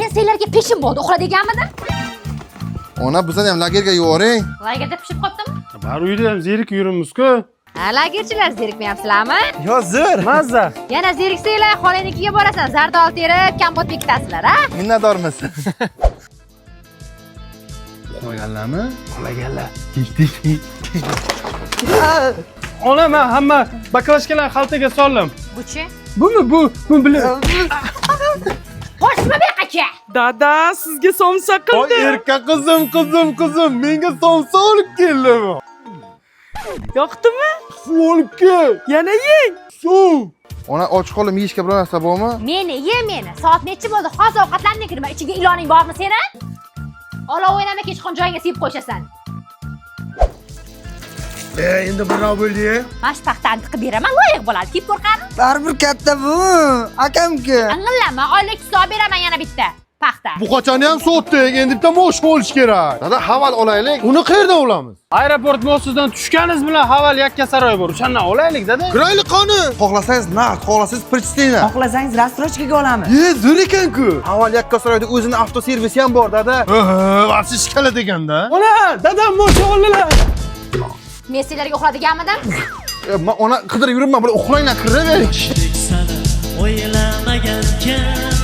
Men senlarga peshin bo'ldi, uxla deganmidim? Ona bizani ham lagerga yuboring. Lagerda pishib qolibdimi? Bar uyda ham zerik yuribmiz-ku. Ha, lagerchilar zerikmayapsizlarmi? Yo, zo'r. Mazza. Yana zeriksanglar, xolanikiga borasan, zardol terib, kompot bekitasizlar, ha? Minnatdormiz. Uxlaganlarmi? Uxlaganlar. Ona, men hamma baklashkalarni xaltaga soldim. Buchi? Bu bilan. Qo'shma beqacha. Dada, sizga somsa Voy qildi. erka qizim, menga somsa olib keldim. Yoqdimi? Olib kel. Yana yeng. Suv. Ona och qolib yeyishga biror narsa bormi? Meni. Soat necha bo'ldi? Hozir ovqatlanmay kirma. Ichiga iloning bormi seni? Olov o'ynamay kechqurun joyingga siyib qo'yshasan. Endi birov bo'ldi-ya. Mash paxtani tiqib beraman, loyiq bo'ladi. Kip qo'rqami? Baribir katta bu. Akamga. Ang'illama, oylik hisob beraman yana bitta. Paxta. Bu qachon ham sotdik, endi bitta mosh bo'lish kerak. Dada, haval olaylik. Uni qayerdan olamiz? Aeroport mo'sidan tushganingiz bilan haval yakkasaroy bor. O'shandan olaylik, dada. Kiraylik qani. Xohlasangiz naqd, xohlasangiz prichtina. Xohlasangiz rastrojkaga olamiz. Zo'r ekan-ku. Haval yakkasaroyda o'zini avtoservisi ham bor, dada. Varsi shikala deganda. Ona, dadam mo'sh oldilar. Men senlarga uxla deganmidim? Men ona qidirib yuribman, bular uxlanglar, kiravering. O'ylamagankan